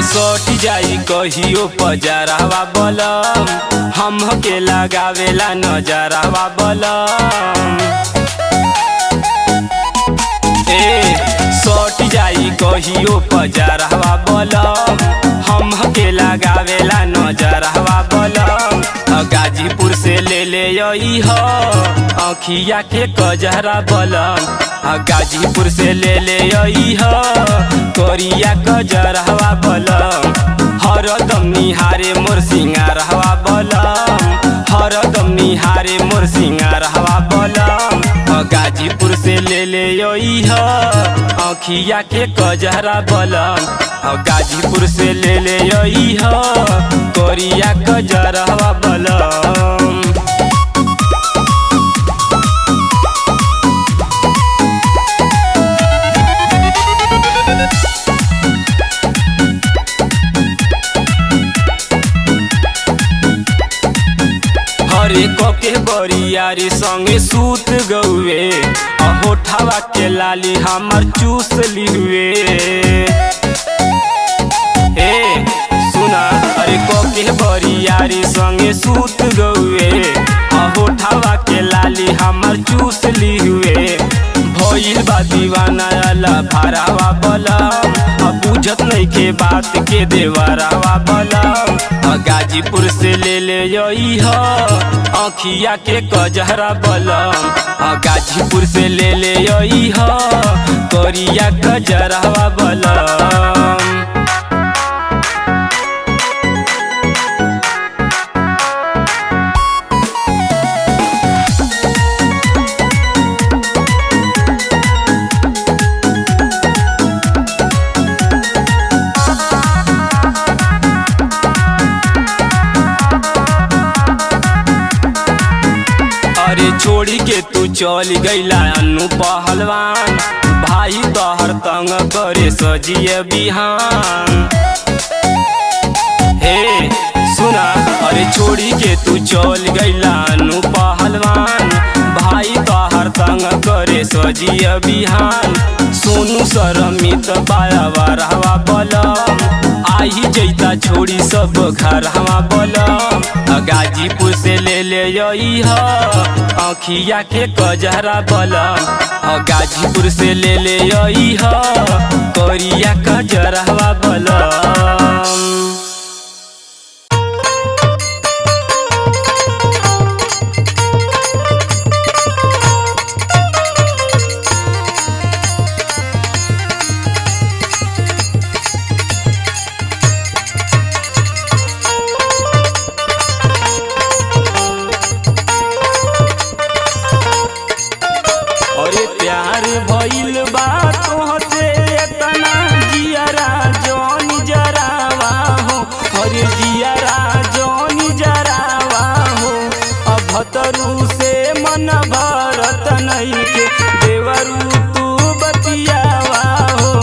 सट जाई कहियो पजरावा बलम हमके लगावेला नजरावा बलम। सट जाई कहियो पजरावा बलम हमके लगावेला नजरावा बलम। गाजीपुर से ले ले आई हो अखिया के कजरा बलम। गाजीपुर से ले ले आई हो कोरिया कजरवा बलम। हरदम निहारे मोर सिंगारवा बलम। हरदम निहारे मोर सिंगारवा बलम। गाजीपुर से ले ले आई हो अखिया के कजरा बलम। गाजीपुर से ले ले आई हो कोरिया कजरवा बलम। हरे कोके बरियारी संगे सूत गौए होठावा के लाली हमर चूस लिहुए। सुना अरे कोके बरियारी संगे सूत गौए होठावा के लाली हमर चूस लिहुए। भइल बा दीवाना अला भरावा बलम बुझत नहीं के बात के देवरावा बलम। गाजीपुर से ले ले आई हो अखिया के कजरा बलम। गाजीपुर से ले ले आई हो कोरिया कजरवा बलम। छोड़ी के तू चल गईला अनु पहलवान भाई तोहर तंग करे सजिए बिहान। सुना अरे छोड़ी के तू चल गईला अनु पहलवान भाई तोहर तंग करे सजिए बिहान। सोनू सरमित बायावा बलम आई जैता छोड़ी सब घर हवा बलम। गाजीपुर से ले ले आई हो अखिया के कजरा बलम। गाजीपुर से ले ले आई हो कोरिया कजरवा बलम। भइल बा तोहसे एतना जियारा जौन जरावा हो। अरे जियारा जौन जरावा हो। अभतरू से मन भरत नहीं के देवरू तू बतियावा हो।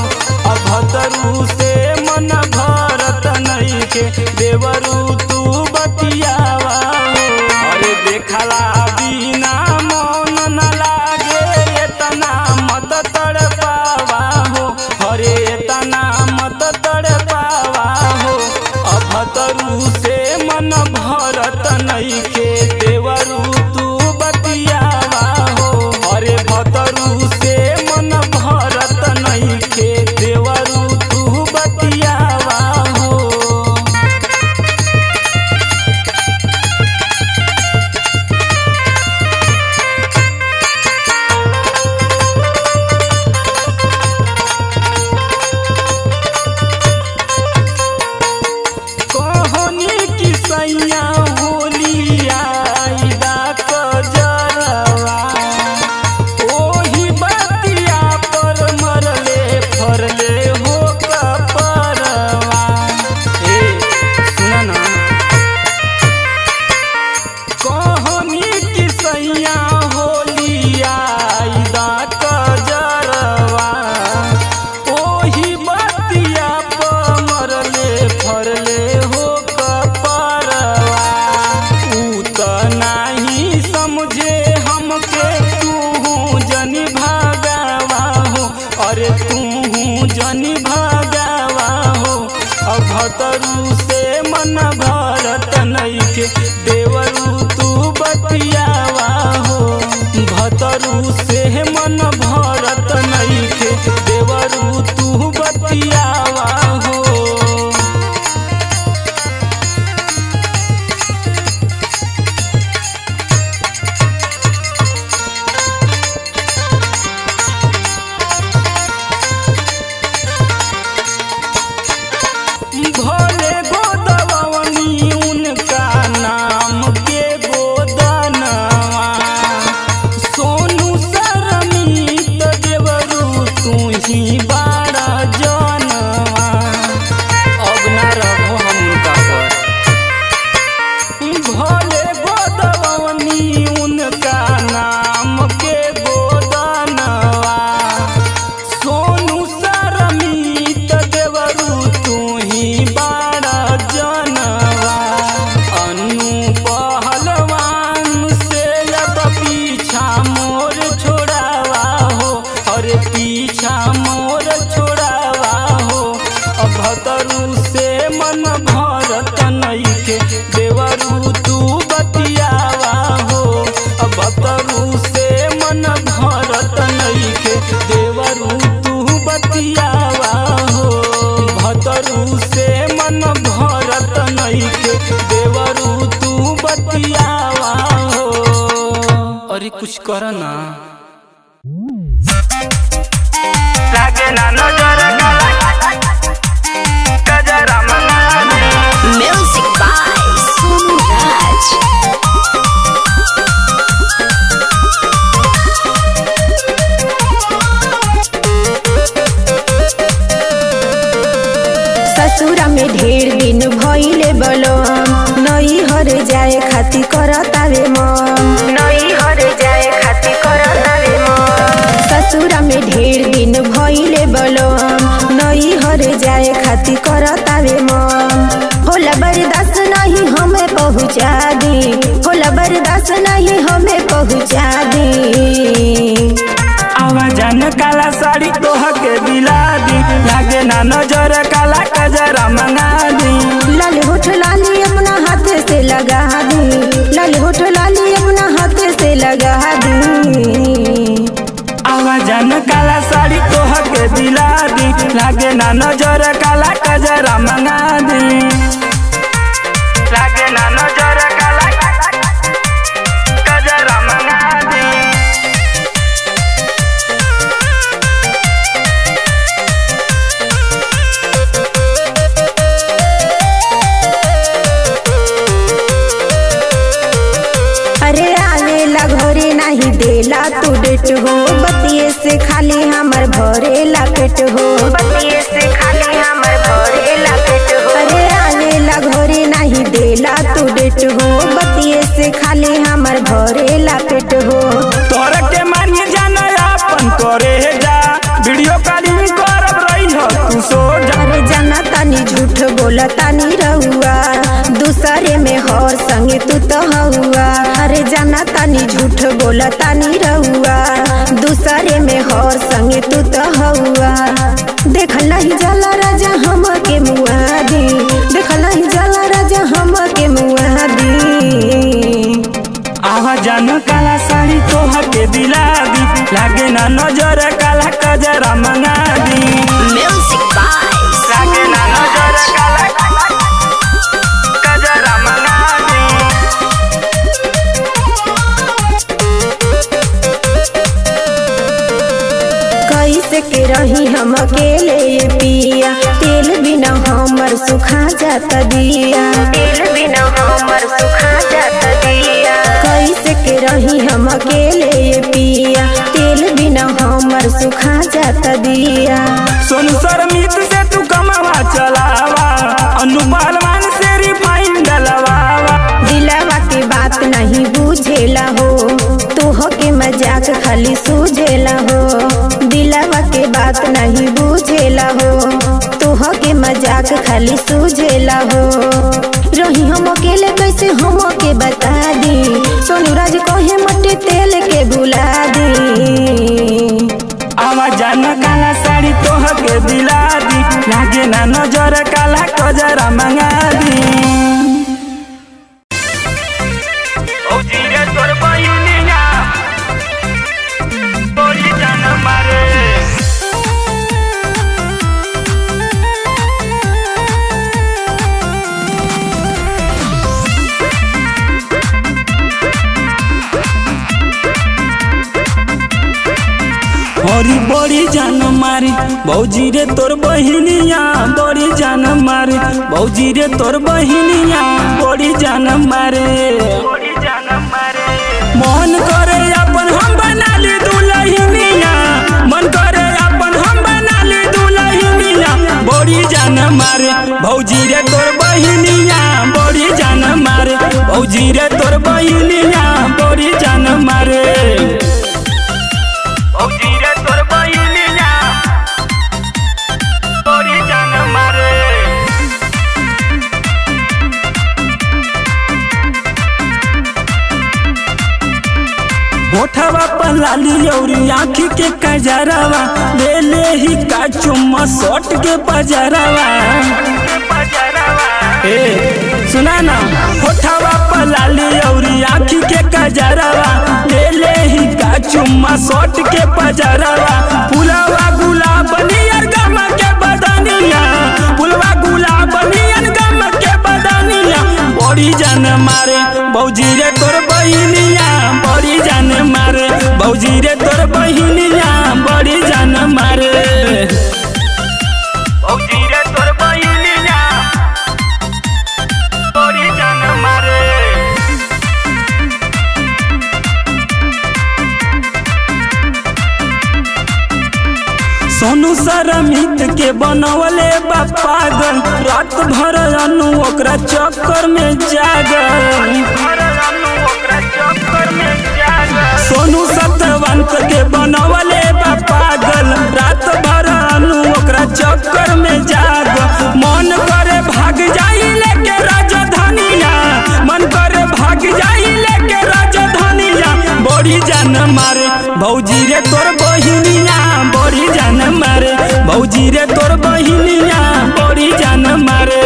अभतरू से मन भरत नहीं के देवरू तू बतियावा हो। अरे देखला बिना मन न लागे एतना मत तड़पावा हो। हरे एतना मत तड़पावा हो। अभतरू से मन भरत नहीं के देवरू तू बतियावा हो। हरे भतरू से मन भरत नहीं के देवरू तू बतियावा हो। भतरू से मन भरत नइखे देवरू तू बतियावा हो। भतरू से मन भरत नइखे देवरू तू बतियावा हो। भोले गोदवनी उनका नाम के गोदनवा। सोनू सरमीत देवरू तू ही बारा जनवा। अब ना रहो हम उनका पर। भोले गोदवनी उनका नाम के गोदनवा। सोनू सरमीत देवरू तू ही बारा जनवा। अनु पहलवान से अब पीछा मोर छोड़ावा हो। अरे पीछा मोर छोड़ावा हो। भतरू से मन भरत नइखे देवरू तू बतियावा हो। भतरू से मन भरत नइखे देवरू तू बतियावा हो। भतरू से मन भरत नइखे देवरू तू बतियावा हो। अरे कुछ कर ना। लागे ना नजर गजरा मंगाने। Music by Sonu Raj. ससुरा में ढेर दिन भइले बलम नई हर जाए खाती करतावे मन। नई हर जाए खाती करतावे मन। ससुरा में ढेर दिन भइले बलम नई हर जाए खाती करतावे मन। होला बर्दाश्त नहीं हमें पहुँचा दी। होला बर्दाश्त नहीं हमें पहुँचा दी। आवाजन काला साड़ी तोह के दिला दी। लागे ना नजर काला गजरा मंगा दी। लाल होठ लाली अपना हाथ से लगा दी। लाल होठ लाली अपना हाथ से लगा दी। आवाजन काला साड़ी तोह के दिला दी। लागे ना नजर काला गजरा मंगा दी। लागे ना नजर काला गजरा मंगा दी। अरे आवेला घरे नहीं देला तू डेट हो। बतिये से खाली हमर भरेला पेट हो। बतिये से खाली हमर भरेला पेट हो। अरे आवेला घरे नहीं देला तू डेट हो। बतिये से खाली हमर भरेला पेट हो। तोर के मानिए जाना अपन करे जा। वीडियो कॉलिंग करब रही हो तू सो जा। अरे जाना तानी झूठ बोला तानी रहुआ। दूसरे में हर संगे तू तो हुआ। अरे जाना तानी झूठ बोला तानी रहुआ। दूसरे में हर संगे तू तो हुआ। देखल नहीं जाला राजा हम के मुआदी। देखल नहीं जाला राजा हम के मुआदी। आवाजन काला साड़ी तोह के दिला दी। लागे ना नजर काला गजरा मंगा दी। म्यूजिक बाय लागे ना नजर काला गजरा मंगा दी। कैसे के रही हम अकेले ये पिया। तेल बिना हमर सुखा जाता दिया। तेल बिना हमर सुखा जाता दिया। कैसे के रही हम अकेले ये पिया। तेल बिना हमर सुखा जाता दिया। सोनू सरमीत से तू कमावा चलावा। अनु पहलवान से रिफाइन डलवावा। दिलावा के बात नहीं बुझेला हो। तोह के मजाक खाली सूझेला हो। दिलावा के बात नहीं बुझेला हो। तोह के मजाक खाली सूझेला हो। रही हम अकेले कैसे हम के बता दी। सोनू राज कहे मट्टी तेल के भुला दी। आवाजन काला साड़ी तोह के दिला दी। लागे ना नजर काला गजरा गजरा मंगा दी। भौजी रे तोर बहिनिया बोली जान मारे। हरी बड़ी जान मारी भौजी रे तोर बहिनिया बड़ी जान मारी। भौजी रे तोर बहिनिया बड़ी जान मारे। मन करे अपन हम बना ली दुल्हनिया, मन करे अपन हम बना ली दुल्हनिया। बड़ी जान मारे भौजी रे तोर बहिनिया बड़ी जान मारे। भौजी रे तोर बहिनिया बड़ी जान मारे। भौजी रे तोर बहिनिया बड़ी जान मारे। होठवा पर लाली और आँखी के कजरवा ले ले ही का चुम्मा सट के बजरवा। सुना ना होठवा पर लाली और आँखी के कजरवा ले ले ही का चुम्मा सट के बजरवा। फुलवा गुलाब नियर गम के बदनिया, फुलवा गुलाब नियर गम के बदनिया। बड़ी जान मारे भौजी रे तोर बहिनिया बड़ी जान मारे। भौजी रे तोर बहिनिया बड़ी जान मारे। भौजी रे तोर बहिनिया बड़ी जान मारे। सोनू सरमित के बनवले बा पागल, रात भर अनु ओकरा चक्कर में जागल। सोनू सतवंत के बनवले बा पागल, रात भर अनु ओकरा चक्कर में जागल। मन करे भाग जाई लेके राजधानिया, मन करे भाग जाई लेके राजधानिया। बड़ी जान मारे भौजी रे तोर बहिनिया बड़ी जान मारे। भौजी रे तोर बहिनिया बड़ी जान मारे।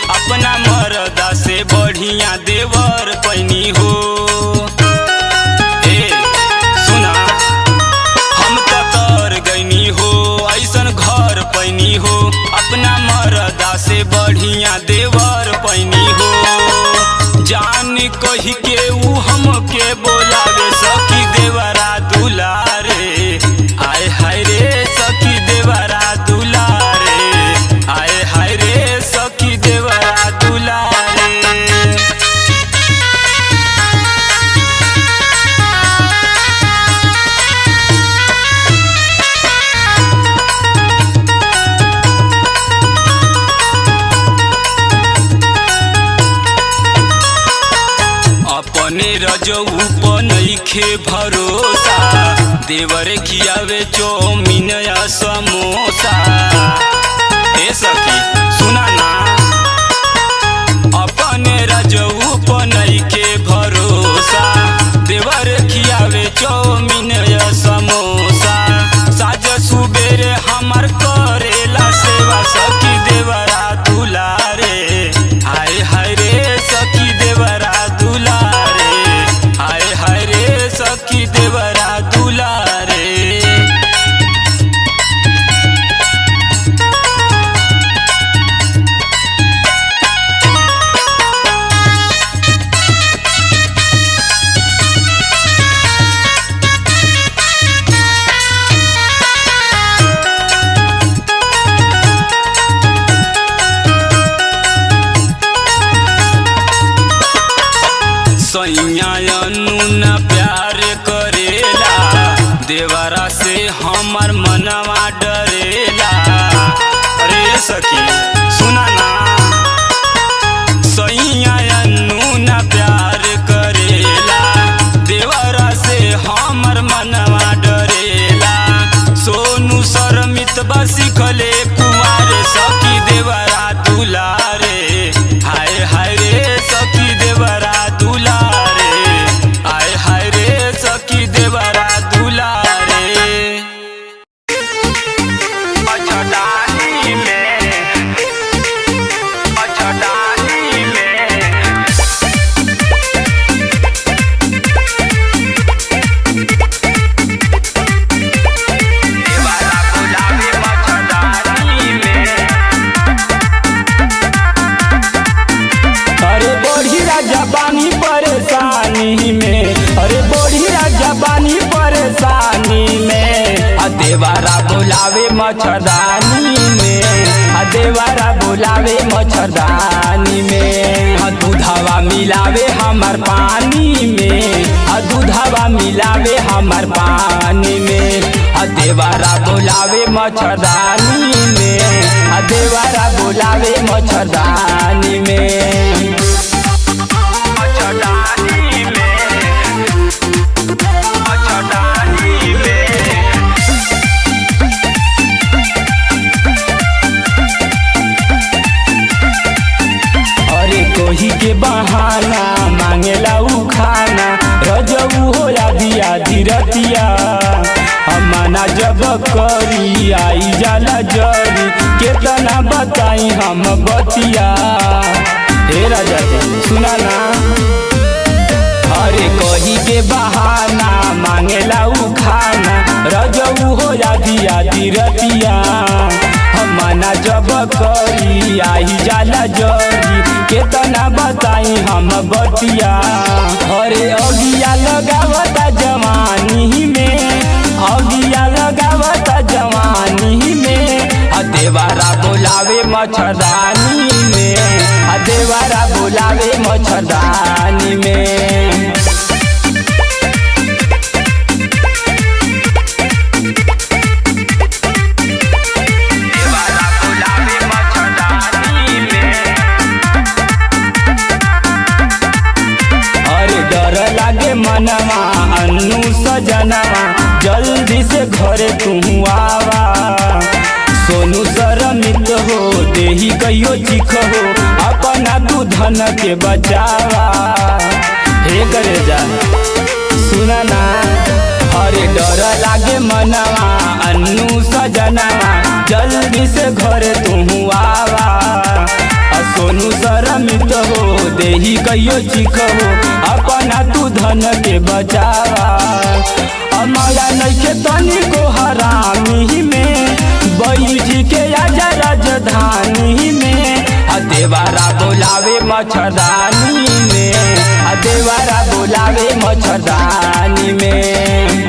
अपना मरदा से बढ़िया देवर पैनी हो। सुना हम तो तर गईनी हो ऐसन घर पैनी हो। अपना मरदा से बढ़िया देवर पैनी हो। जान कही के ऊ हमके बोलावे सखी देवरा दुलारे। आय हाय रे सखी देवरा दुलारे। आय हाय रे सखी देवरा दुलारे। अपने रजऊ पर नइखे भरोसा, देवर खियावे चौमिन या समोसा। ए सखी सुना ना अपने रजऊ पर नइखे भरोसा, देवर खियावे चौमिन या समोसा। साज सुबेरे हमर करेला सेवा सखी देवरा दुलारे। हाय हाय रे सखी देवरा दुलारे। हाय हाय रे सखी देवरा दुलारे। सैया न प्यार करेला, देवरा से हमर मनवा डरेला। अरे सखी सुना ना सिखले कुमार सखी देवरा दुलारे हाय हाय रे सखी देवरा दुलारे हाय हाय रे सखी देवरा दुलारे मच्छरदानी में मच्छरदानी में देवरा बुलावे मच्छरदानी में। अरे बड़ी राजा बानी परेशानी में, अरे बड़ी राजा बानी परेशानी में, देवरा बुलावे मच्छरदानी में, देवरा बुलावे मच्छरदानी में, दूधवा मिलावे हमार पानी में, दूधवा मिलावे हमार पानी में, देवरा बुलावे मच्छरदानी में, देवरा बुलावे मच्छरदानी में। मच्छरदानी में मच्छरदानी में अरे कोही के बहाना मांगेला उ खाना रजऊ हो आधी आधी रतिया मना जब करी आई जाला जरी केतना बताई हम बतिया। हे राजा जी सुना ना, अरे कही के बहाना मांगेला उ खाना रजऊ हो आधी आधी रतिया मना जब करी आई जाला जरी केतना बताई हम बतिया। अरे अगिया लगावता जवानी में, अगिया लगावता जवानी में, देवरा बुलावे मच्छरदानी में, देवरा बुलावे मच्छरदानी में। मनवा अन्नू सजनवा जल्दी से घरे तू आवा, सोनू सरमित हो देही कहियो चिख हो अपना तू धन के बचावा। हे करे जा सुना ना, अरे डर लागे मनवा अन्नू सजनवा जल्दी से घरे तू आवा, सोनू सरमित हो देही कहियो चिख हो अपना तू धन के बचावा। अमाया नइखे तनी को हरामी में बैठी के आजा राजधानी में, देवरा बुलावे मच्छरदानी में, देवरा बुलावे मच्छरदानी में।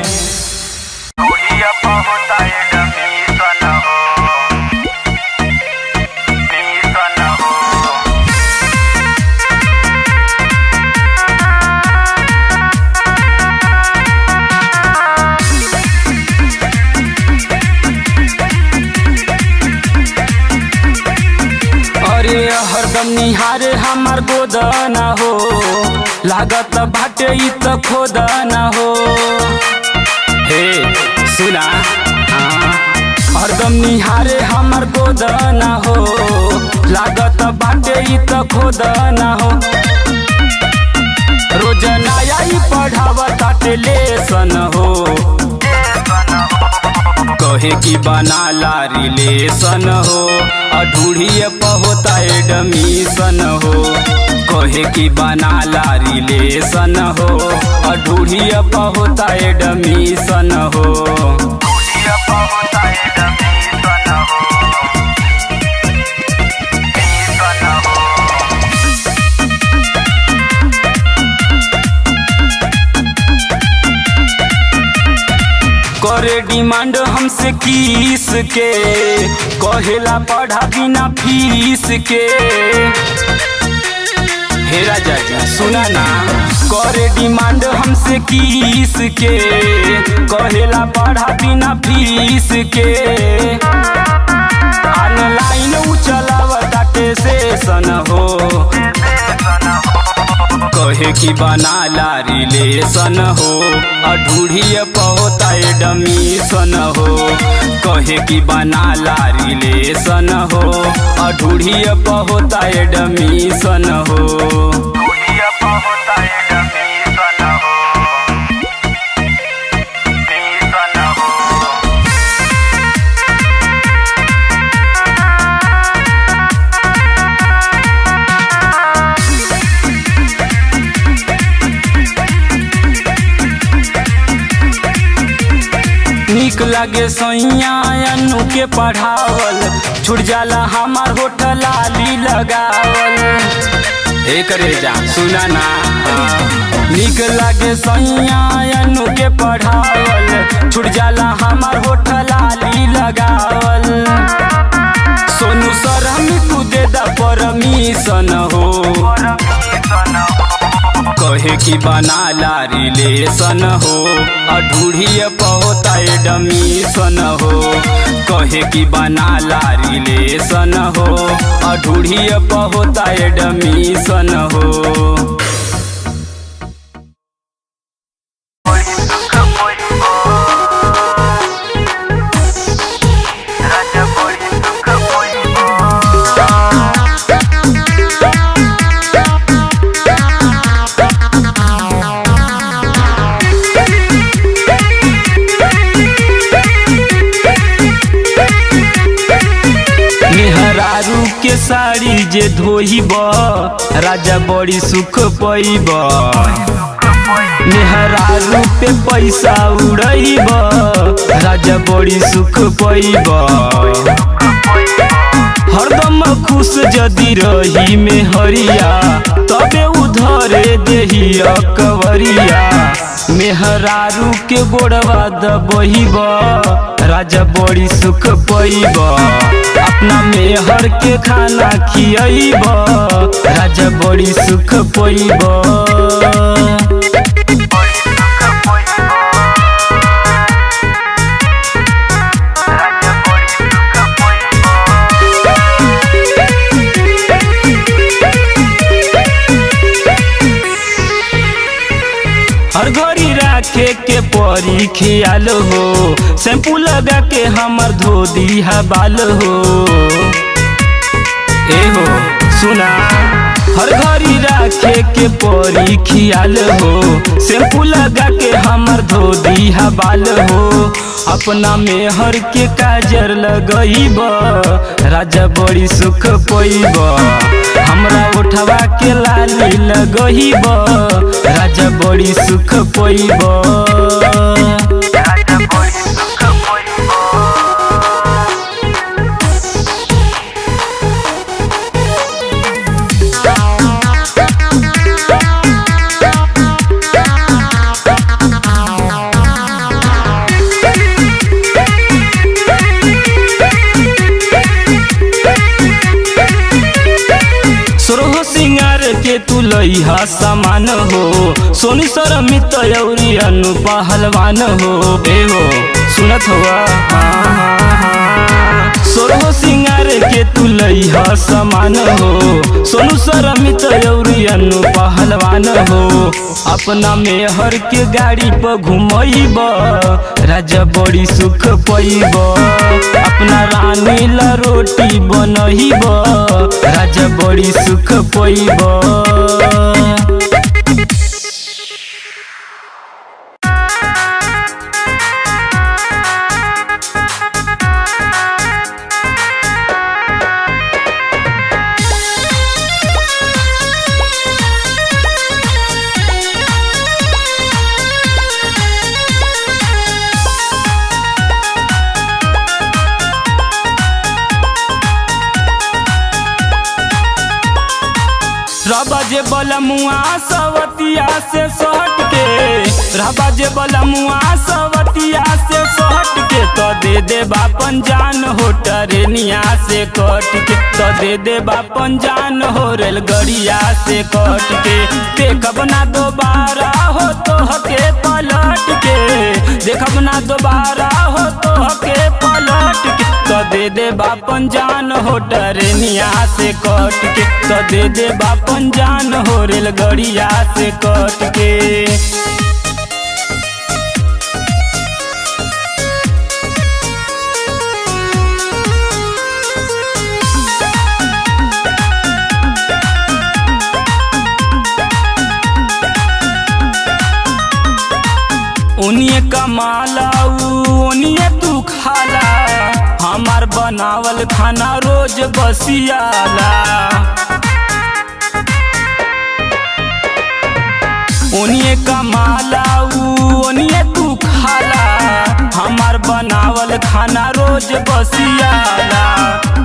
हरदम निहारे हमार गोदना हो लागत बाटे इ त खोदना हो। हे सुना हरदम निहारे हमार गोदना हो लागत बाटे इ त खोदना हो। रोज नया ही पढ़ावता लेसन हो, कहे की बना ला रिलेशन हो अधूढ़िए पहोता एडमिशन हो, कहे की बना ला रिलेशन हो अधूढ़िए पहोता एडमिशन हो। करे डिमांड हमसे किस के कहेला पढ़ा बिना फीस के। हे राजा जी सुना ना, करे डिमांड हमसे किस के कहेला पढ़ा बिना फीस के। ऑनलाइन चलावता सेशन हो, कहे की बना ला रिलेशन हो अधूढ़िए पहोता एडमिशन हो, कहे कि बना ला रिलेशन हो अधूरिया पर होता एडमिशन हो। निक लगे सैया अनु के पढ़ावल छुट जाला हमार होटल लाली लगावल। एक रे जा सुना ना निक लगे सैया अनु के पढ़ावल छुट जाला हमार होटल लाली लगावल। सोनू सरम तू दे दा परमिशन हो कहे कि बना ला रिलेशन हो अधूरिया पर होता एडमिशन हो। कहे कि बना ला रिलेशन हो अधूरिया पर होता एडमिशन हो। मेहरारू के साड़ी जे धोइब राजा बड़ी सुख पैब। मेहरारू पे पैसा उड़ैब राजा बड़ी सुख पैब। हरदम खुश जदी रही मेहरिया तबे उधरे देही कवरिया। मेहरारू के गोड़वा दबहिब राजा बड़ी सुख पैब। अपना मेहर के खाना खियाइब राजा बड़ी सुख पैब। हर घड़ी राखे के परी ख्याल हो शैम्पू लगा के हमर धो दी बाल हो। ए हो सुना हर घड़ी राखे के परी ख्याल हो शैम्पू लगा के हमर धो दी बाल हो। अपना मेहर के काजर लगइब राजा बड़ी सुख पैब। हमरा उठवा के लाली लगइब राजा बड़ी सुख पैब। सोरहो सिंगार के तू लइहा सामान हो सोनी सरमित अउरी अनु पहलवान हो। ए हो सुनत हुआ सोरहो सिंगार के तू लइहा सामान हो सोनू सरमित अउरी अनु पहलवान हो। अपना मेहर के गाड़ी पर घुमइब राजा बड़ी सुख पैब। अपना रानी ला रोटी बनइब राजा बड़ी सुख पैब। रबाजे बलमुआ सवतिया से सट के रबाजे बलमुआ सवतिया से सट के तो दे दे बापन जान हो ट्रेनिया से कट के तो दे दे बापन जान हो रेलगड़िया से कट के। देखब ना दोबारा हो तो हके पलट के देखब ना दोबारा हो तो हके पलट के तो दे दे बापन जान हो ट्रेनिया से कट के तो दे दे बापन जान हो रेलगड़िया से कट के। उनिए कमाला उनिए तू खाला, हमार बनावल खाना रोज बसियाला। उनिए कमाला उनिए तू खाला, हमार बनावल खाना रोज बसियाला।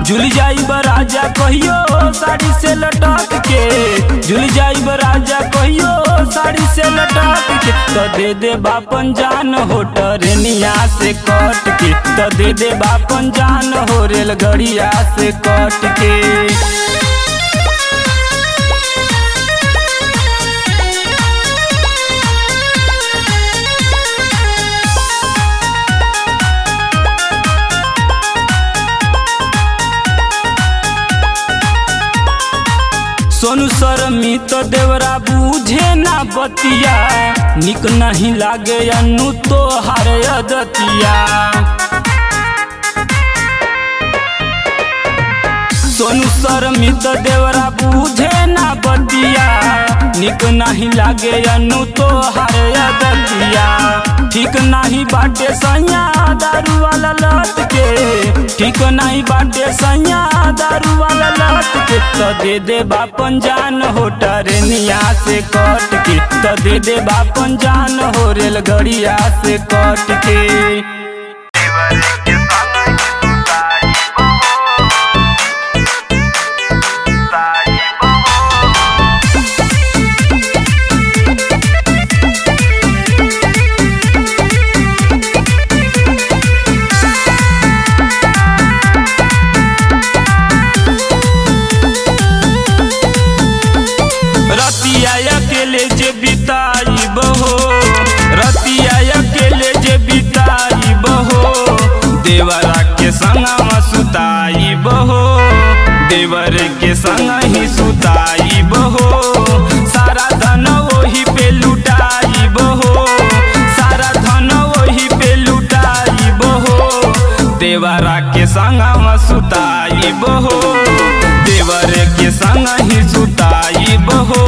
झुल जाइब राजा कहियो साड़ी से लटक के, झुल जाइब राजा कहियो साड़ी से लटक के। तो दे दे बापन जान हो ट्रेनिया से कट के, तो दे दे बापन जान हो रेलगड़िया से कट के। सोनू शर्मी तो देवरा बूझे ना बतिया, निक नहीं लागे अनु तो हार अदतिया। सोनू शर्मी तो देवरा बूझे ना बतिया, निक नहीं लागे अनु तो हार अदतिया। ठीक नहीं बाटे सैया दारू वाला लत के, ठीक नहीं बाटे सैया दारू वाला लत के। तो दे दे बापन जान हो ट्रेनिया से कट के, तो दे दे बापन जान हो रेलगड़िया से कट के। रतिया अकेले जे बिताई बहो, रतिया अकेले जे बिताई बहो, देवरा के संग सुताई बहो, देवर के संग ही सुताई बहो। सारा धन वही पे लुटाई बहो, सारा धन वही पे लुटाई बहो, देवरा के संग सुताई बहो, देवर के संग ही सुताई बहो।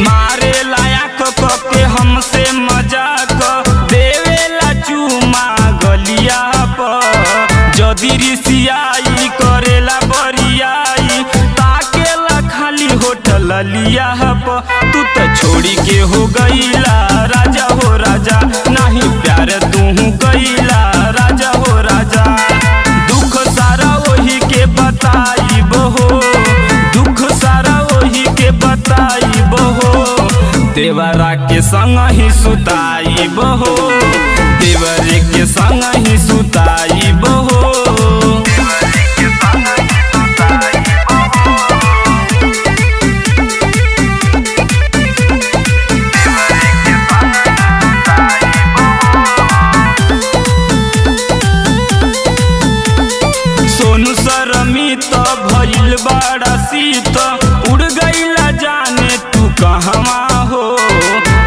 मारे लायक के हमसे मजाक, देवेला चूमा गलिया पर, जदी रिसियाई करेला बरियाई, ताकेला खाली होटल लिया प। तू तो छोड़ी के हो गईला राजा हो राजा, नहीं प्यार तू गईला राजा हो राजा। दुख सारा वही के बताई बहो, दुख सारा वही के बताई बहो, देवरा के संग ही सुताई बहो, देवर के संग ही सुताई बहो। सोनू शर्मी तो भइल बड़ा सीत, उड़ गईला जाने तू कहवा हो।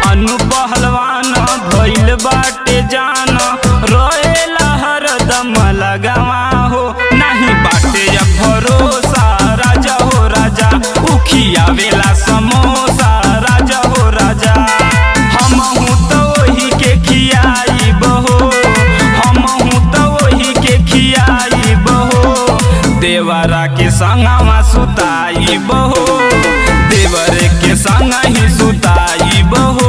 अनु पहलवान भइल बाटे जान, रोएला हरदम लगावा हो। नहीं बाटे अब भरोसा राजा हो राजा, उखियावेला समोसा राजा हो राजा। हमहू तो वही के खियाई बहो, हमहू तो वही के खियाई बहो, देवरा के संगवा सुताई बहो, देवर के संग ही सुताई बहो।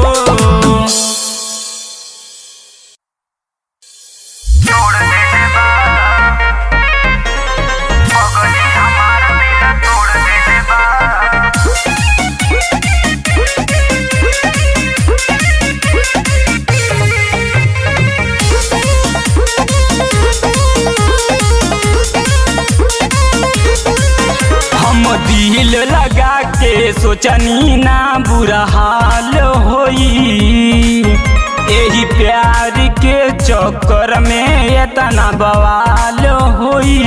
दिल लगा के सोचनी ना बुरा हाल होई, यही प्यार के चक्कर में इतना बवाल होई।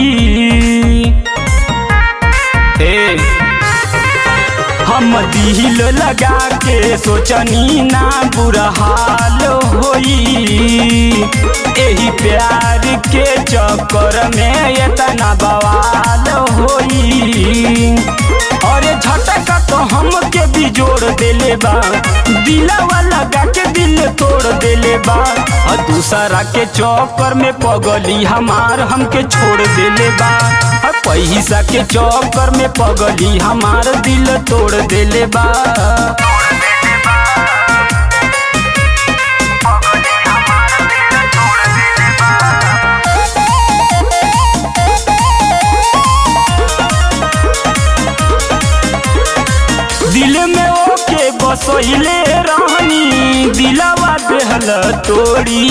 हम हम दिल लगा के सोचनी ना बुरा हाल होई, एही प्यार के चक्कर में इतना बवाल होई। और झटका तो हमके भी जोड़ देले बा, दिलवा लगा के दिल तोड़ देले बा। और दूसरा के चक्कर में पगली हमार हमके छोड़ देले बा। और पैसा के चक्कर में पगली हमार दिल तोड़ देले बा। दिल में ओके बसइले रहनी, दिलवा देहल तोड़ी।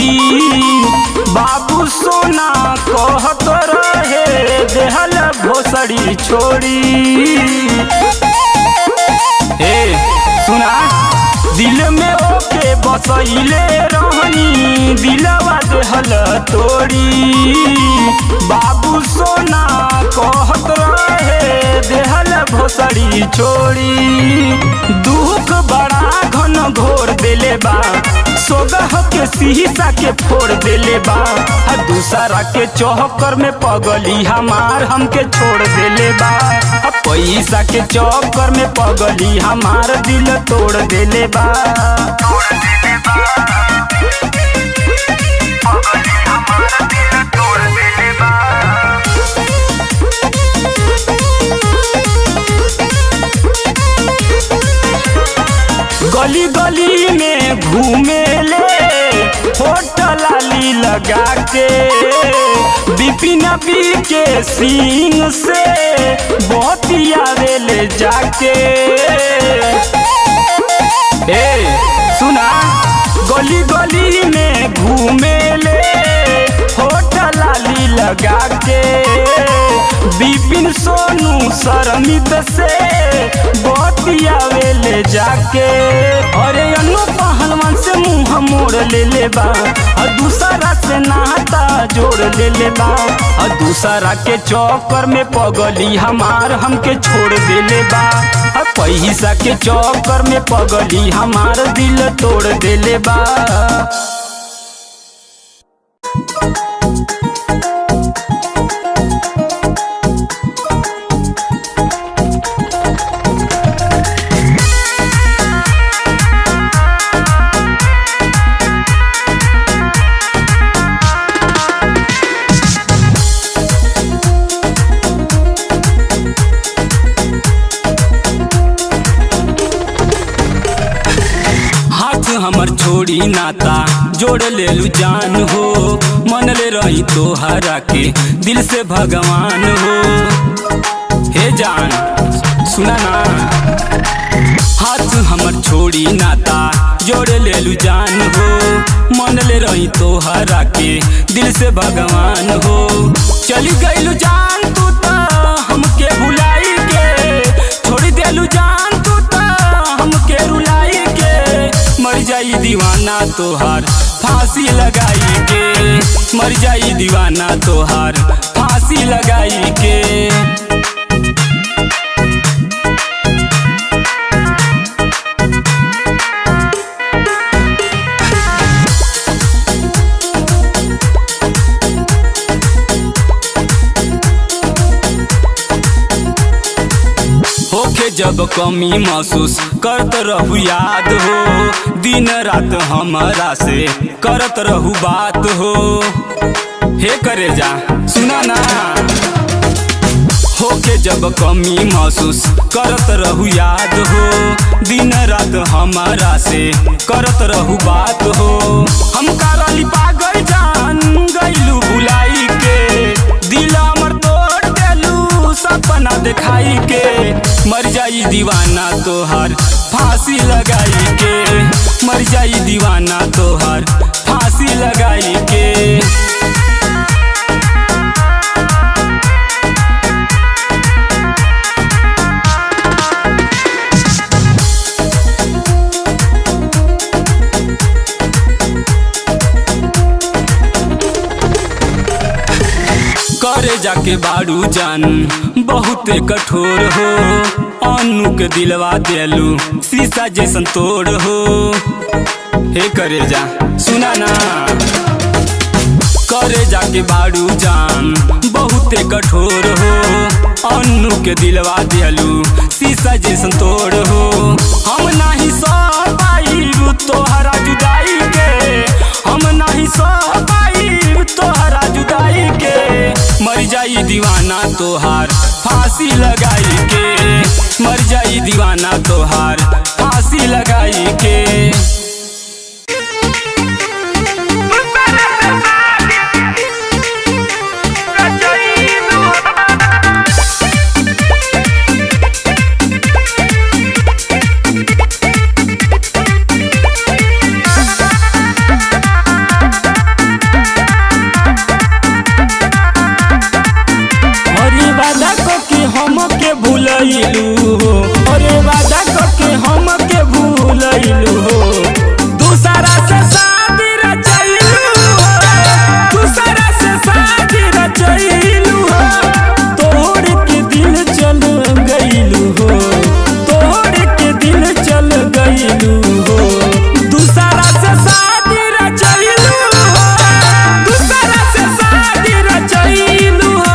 बाबू सोना कहत रहे देहल भोसड़ी छोड़ी। ए सुना, दिल में ओके बसइले रहनी, दिलवा देहल तोड़ी। बाबू सोना कहत रहे देहल भोसड़ी छोड़ी। दुख बड़ा घन घोर देले बा, सोगह के शीशा के फोड़ देले बा। दूसरा के चक्कर में पगली हमार हमके छोड़ देले बा। पैसा के चक्कर में पगली हमार दिल तोड़ देले बा। गली गली में घूमे ले होटल लाली लगा के, बिपिन के सिंह से बहुतिया ले जाके। ए सुना, गली गली में घूमे ले होटल लाली लगा के, बिपिन सोनू शर्मित से बहुतिया ले जाके। अरे अनु पहलवान से मुँह मोड़ ले बा, और दूसरा से नाता जोड़ ले बा। और दूसरा के चक्कर में पगली हमार हमके छोड़ देले बा। और पैसा के चक्कर में पगली हमार दिल तोड़ देले बा। हमर छोड़ी नाता जोड़ लेलू जान हो, मन ले रही तोहरा के दिल से भगवान हो। हे जान सुना ना, हाथ हमर छोड़ी नाता जोड़ लेलू जान हो, मन ले रही तोहरा के दिल से भगवान हो। चली गईलू जान तू तो हमके भुलाई के, छोड़ देलू जान तू तो हमके रुलाई के। मर जाई दीवाना तोहार फांसी लगाई के, मर जाई दीवाना तोहार फांसी लगाई के। होके जब कमी महसूस करत रहू याद हो, दिन रात हमरा से करत रहू बात हो। हे करे जा सुना ना, होके जब कमी महसूस करत रहू याद हो, दिन रात हमरा से करत रहू बात हो। हम करली पागल जान गईलू बुलाई के, दिल हमर तोड़ देलू सपना दिखाई के। मर जाई दीवाना तोहार फांसी लगाई के, मर जाई दीवाना तोहार फांसी लगाई के। करे जाके बाड़ू जान बहुत कठोर हो, अनु के दिलवा देलू शीशा जैसन तोड़ हो। हे करे जा सुना ना, करे जाके बाड़ू जान बहुते कठोर हो। अनु के दिलवा देलू शीशा जैसन तोड़ हो। हम नहीं सह पाइब तोहरा जुदाई के, हम नहीं सह पाइब तोहरा जुदाई के। मर जाई दीवाना तोहार फांसी लगाई के, मर जाई दीवाना तोहार फांसी लगाई के। अरे वादा करके हम के भूलैलू हो। दूसरा से शादी रचैलू हो, दूसरा से शादी रचैलू हो। तोड़ के दिल चल गईलू हो, तोड़ के दिल चल गईलू हो। दूसरा से शादी रचैलू हो, दूसरा से शादी रचैलू हो।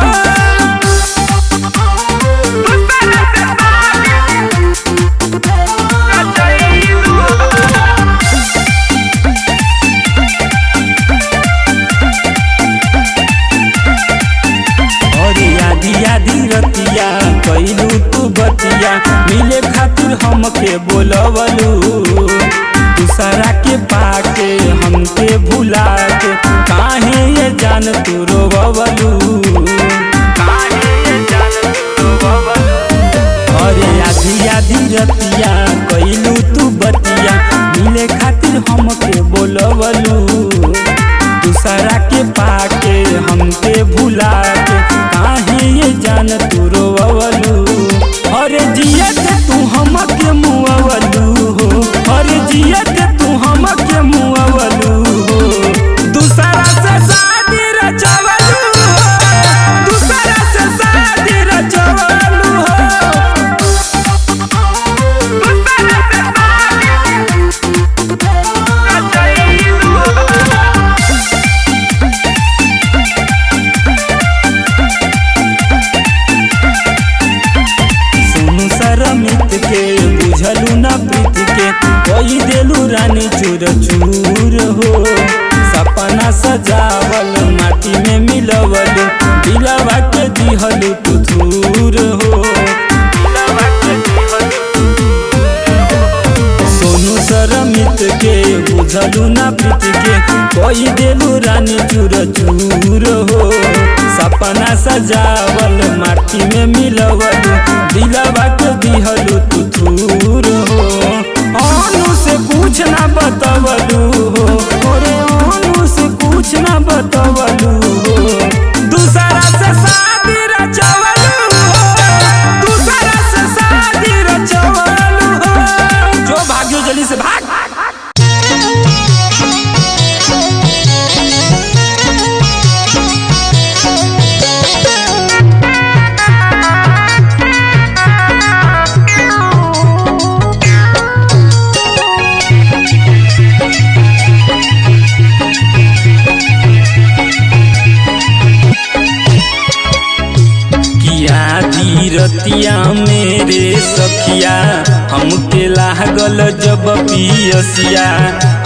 रतिया कैलू तू बतिया, मिले खातिर हमके बोलवलू। दूसरा के पाके हमके भुला के काहे ये जान तू रोवलू। अरे आधी आधी रतिया कैलू तू बतिया, मिले खातिर हमके बोलवलू। दूसरा के पाके हमके भुला के काहे ये जान तू रोवलू। अरे जियत तू हमके मुअवलू हो, अरे जियत तू हमके मुअवलू हो। दूसरा से शादी रचवलू हो, दूसरा से शादी रचवलू हो। के बुझलू ना प्रीत के कोई देलू रानी चूर चूर हो। सपना सजावल माटी में मिलवल, दिलवा के दिहलू टुथूर हो। सोनू सरमित के बुझलू ना प्रीत के कोई देलू रानी चूर चूर हो। सपना सजावल माटी में मिलवल, दिलवा के दिहलू टुथूर हो। अनु से कुछ ना बतवलू हो, अरे अनु से कुछ ना बतवलू हो। दूसरा से शादी रचवलू हो, दूसरा से शादी रचवलू हो। जो भाग्यो जल्दी से भाग। रतिया मेरे सखिया हमके लागल जब पियसिया।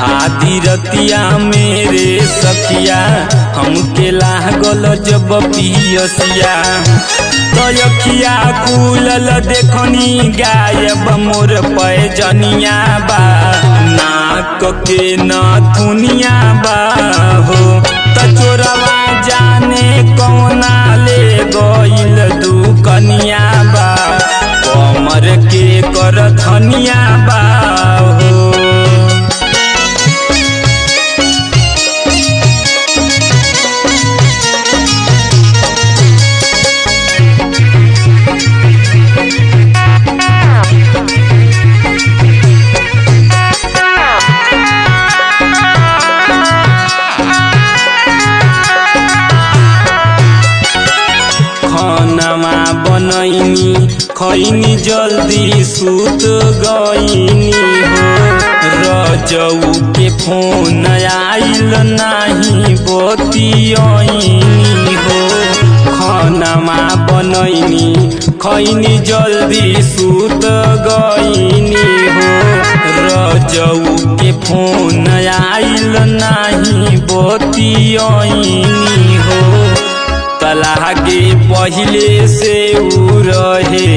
आधी रतिया मेरे सखिया हमके लागल जब पियसिया। तयखिया खुलल देखनी गायब मोर पैजनिया बा, नाक के नथुनिया बा हो। तचोरवा जाने कौना ले गइल दुकनिया बा, कमर के कर धनिया बा हो। खैनी जल्दी सूत गईनी हो रजऊ के फोन आइल नाही बतियनी हो खानामा बनैनी खैनी जल्दी सूत गईनी हो रजऊ के फोन आइल नाही बतियनी हो तलागे पहिले से उ रहे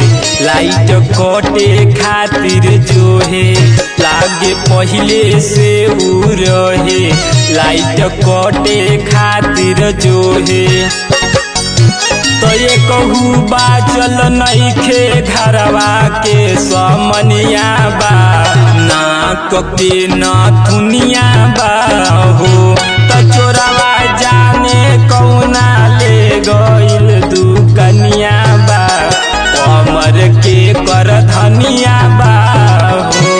लाइट कटे खातिर जो है लागे पहिले से उ रहे लाइट कटे खातिर जो है तो ये कहू बाचल नइखे घरवा के समनिया बा नाक के नथुनिया बा हो तो चोरवा जाने कौना ले गइल दुकनिया बा कमर के कर धनिया बा हो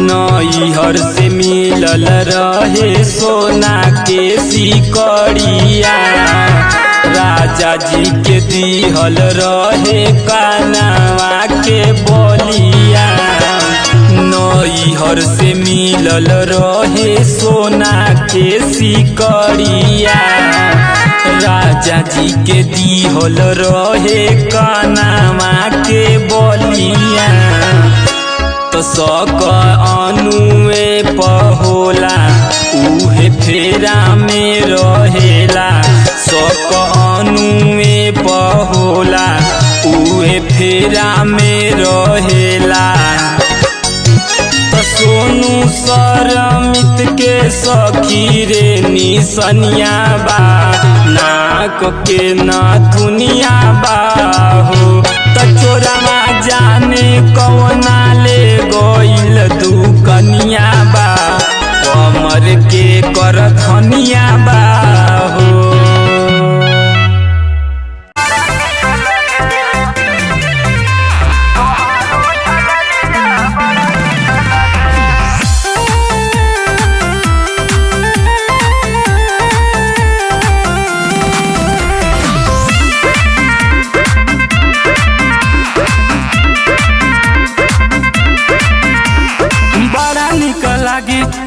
नैहर से मिलल रहे सोना के सिकड़िया राजा जी के दिहल रहे कानवा के बलिया नैहर से मिलल रहे सोना के सिकड़िया राजा जी के दिहल रहे कानवा के बलिया तो सक अनुए पहोला उहे फेरा में रहेला सक अनुए पहोला उहे फेरा में रहेला तो सोनू सरमित के सखी रे निसनिया बा नाक के नथुनिया बा हो तो चोरवा जाने कौना ले गइल दुकनिया बा कमर के कर धनिया बा हो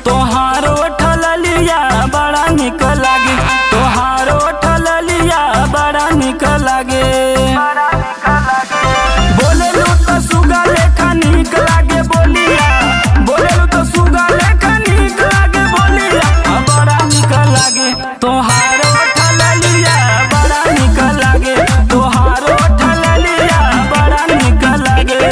तोहारो ठललिया बड़ा निक लागे तोहारो ठललिया बड़ा निक लागे बोलेलू तो सुगा लेखा निक लागे बोलिया बोलेलू तो सुगा लेखा निक लागे बोलिया बड़ा निक लागे तोहारो ठललिया बड़ा निक लागे तोहारो ठललिया बड़ा निक लागे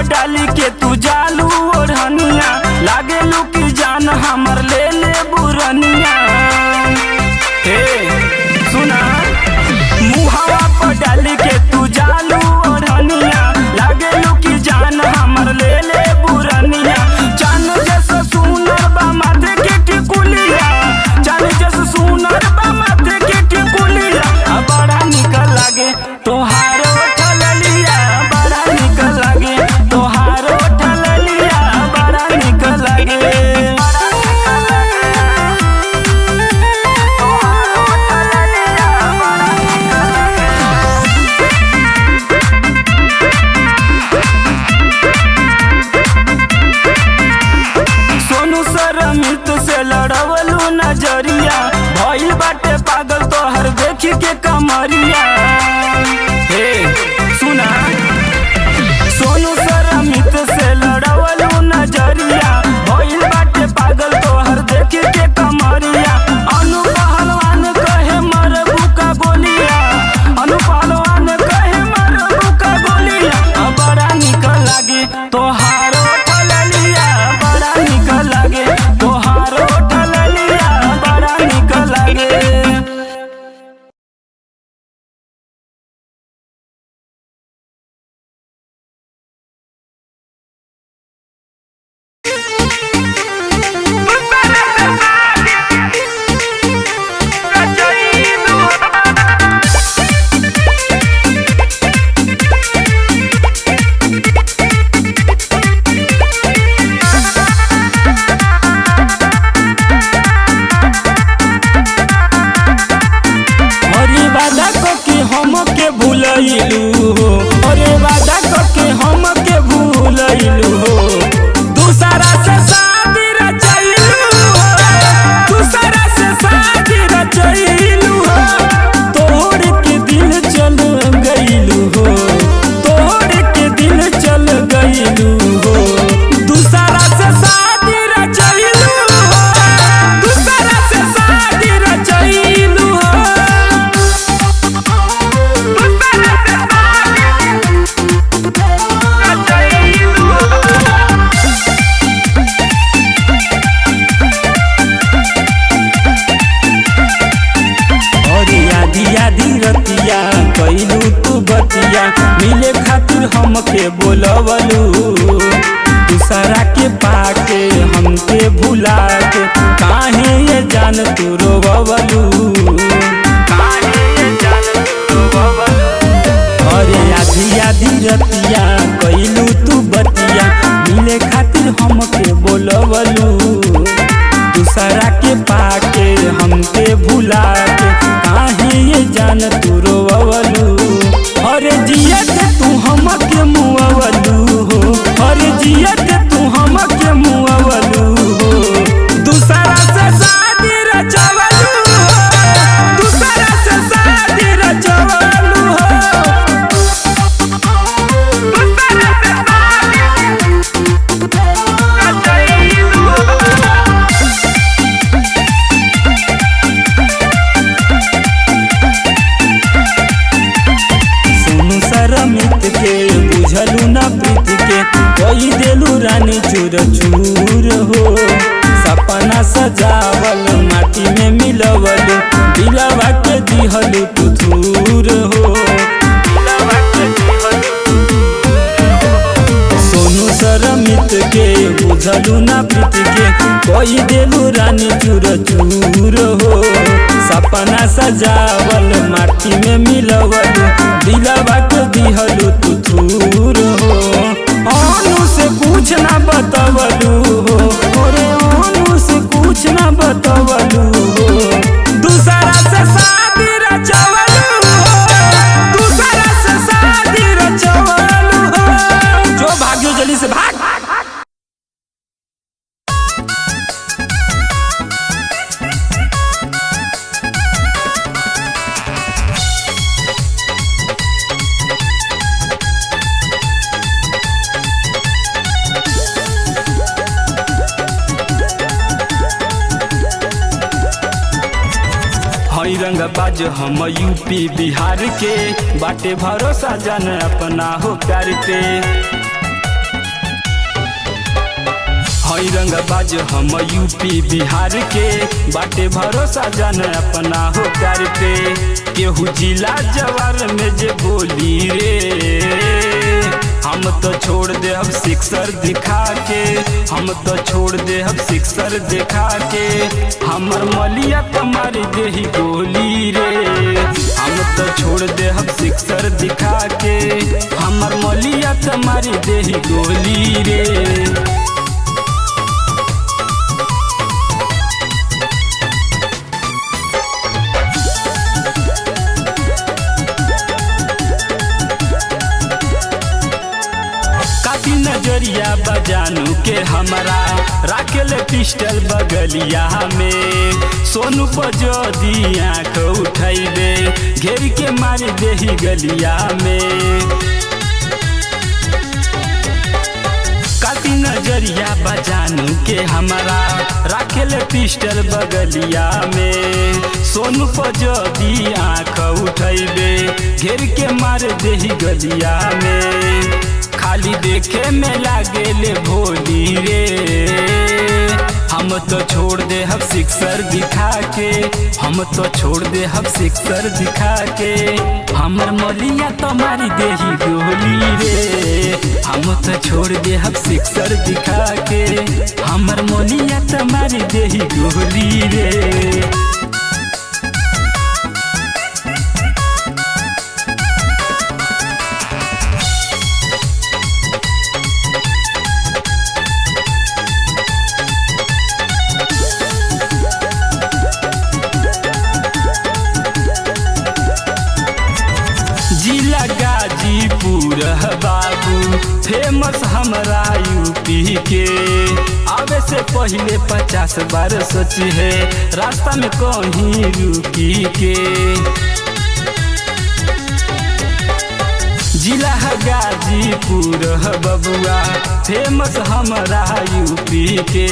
डाली के तू जालू ओढ़निया लागे लू की जान हमर ले ले बुरनिया हे सुना मुहावा पर डाली के तू जालू ओढ़निया लागे लू की जान हमर ले ले बुरनिया जान जैसा सुनर बा माथे के टिकुलिया जान जैसा सुनर बा माथे के टिकुलिया बड़ा निक लागे तोहारो ठललिया बड़ा निक लागे तोहारो ठललिया बड़ा निक लागे सोनू सरमित से लड़वलू नजरिया भइल बाटे पागल तोहर देखी के कमरिया हे सुना सोनू सरमित से लड़वलू नजरिया भइल बाटे पागल तोहर देखी के कमरिया अनु पहलवान कहे मरबू का गोलिया अनु पहलवान कहे मरबू का गोलिया बड़ा निक लागे तोहारो ठललिया बड़ा निक लागे तोहारो ठललिया बड़ा निक लागे बोलवलू दूसरा के पाके हमके भुला के काहे ये जान तू रोवलू अरे आधी आधी रतिया कइलू तू बतिया मिले खातिर हमके बोलवलू दूसरा के पाके हमके भुला के काहे ये जान तू रोवलू अरे जिया के तू हमके मुआवलू हो अरे जिया के तू हमके मुआवलू हो दूसरा से शादी रचवलू हो दूसरा से शादी रचवलू हो दूसरा से शादी रमित के बुझलू न प्रीत के कोई देलू रानी चूर चूर हो सपना सजावल माटी में मिलवल दिलवा के दिहलू तू थूर हो सोनू सरमित के बुझलू न प्रीत के कोई देलू रानी चूर चूर हो सपना सजावल माटी में मिलवल दिलवा के दिहलू तू थूर हो अनु से कुछ ना बतवलू हो अरे अनु से कुछ ना बतवलू हो दूसरा से शादी रचवलू हो दूसरा से शादी रचवलू हो जो भाग्यो जल्दी से भाग रंगबाज हम यूपी बिहार के बाटे भरोसा जन अपना हो प्यार पे हई रंगबाज हम यूपी बिहार के बाटे भरोसा जन अपना हो प्यार पे केहू जिला जवार में जे बोली रे हम तो छोड़ दे अब सिक्सर दिखा के हम तो छोड़ दे अब सिक्सर दिखा के हमर मलिया तुम्हारी देही गोली रे हम तो छोड़ दे अब सिक्सर दिखा के हमर मलिया तुम्हारी देही गोली रे नजरिया बजानू के हमारा राखेल पिस्टल बगलिया में सोनू पजोदी आँख उठैबे घेर के मार देही गलिया में काती नजरिया बजानू के हमारा राखेल पिस्टल बगलिया में सोनू पजोदी आँख उठैबे घेर के मार देही गलिया में खाली देखे में लागेले भोली रे हम तो छोड़ दे हम सिक्सर दिखा के हम तो छोड़ दे हम सिक्सर दिखा के हमर मलिया तुम्हारी देही गोली रे हम तो छोड़ दे हम सिक्सर दिखा के हमर मलिया तुम्हारी देही गोली रे गाजीपुर बाबू फेमस हमरा यूपी के आवे से पहले 50 बार सोची है रास्ता में कहीं रुकी के जिला गाजीपुर बबुआ फेमस हमरा यूपी के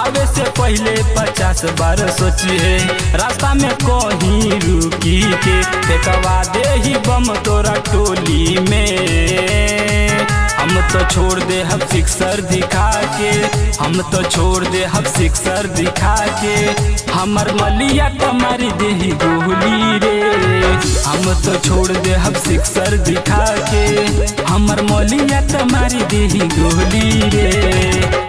आवे से पहले 50 बार सोचिए रास्ता में कहीं रुकी के फेंकवा दे ही बम तोरा टोली में हम तो छोड़ दे हम सिक्सर दिखा के, हम तो छोड़ दे हम सिक्सर दिखा के, हमर मलिया तुम्हारी देही गोली रे। हम तो छोड़ दे हम सिक्सर दिखा के, हमर मलिया तुम्हारी देही गोली रे।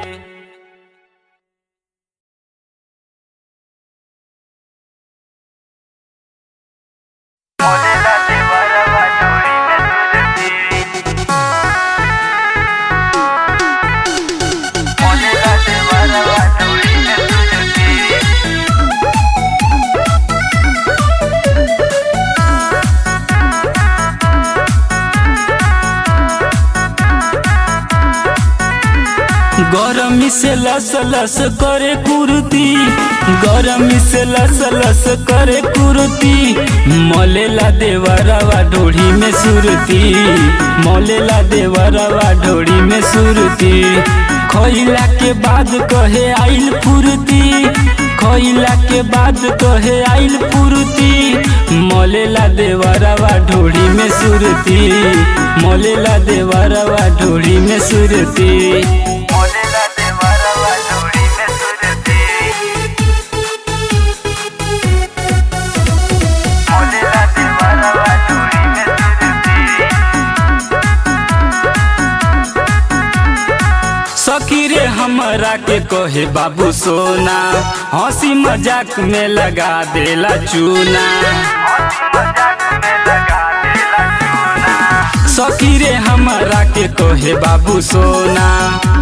गरमी से लस लस करे कुर्ती, गरमी से लस लस करे कुर्ती, मलेला देवरवा ढोड़ी में सुरती, मलेला देवरवा ढोड़ी में सुरती। खइला के बाद कहे आइल फुरती, खइला के बाद कहे आइल फुरती, मलेला देवरवा ढोड़ी में सुरती, मलेला देवरवा ढोड़ी में सुरती। सखी रे हमरा के कहे बाबू सोना, हंसी मजाक में लगा देला चूना। सखी रे हमरा के कहे बाबू सोना,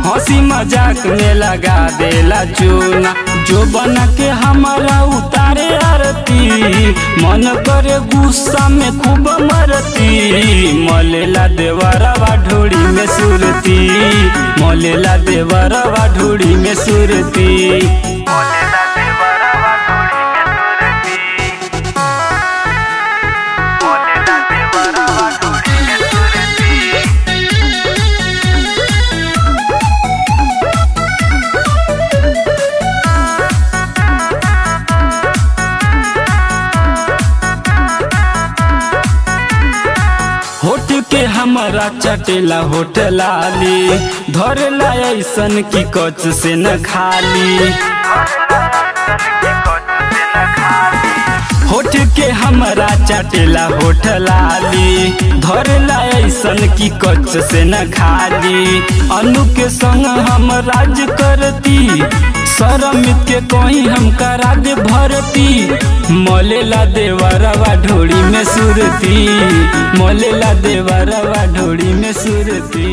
हंसी मजाक में लगा देला चूना। जो बना के हमारा उतारे आरती, मन करे गुस्सा में खूब मरती, मलेला देवरवा ढोड़ी में सुरती, मलेला देवरवा ढोड़ी में सुरती। होठ के हमारा चटेला होठ लाली, धरला ऐसन की कच से न खाली। होठ के हमारा चटेला होठ लाली, धरला ऐसन की कच से न खाली। अनु के संग हम राज करती, शरमित के कहीं हम करा दे भरती, मलेला देवरवा ढोड़ी में सुरती, मलेला देवरवा ढोड़ी में सुरती।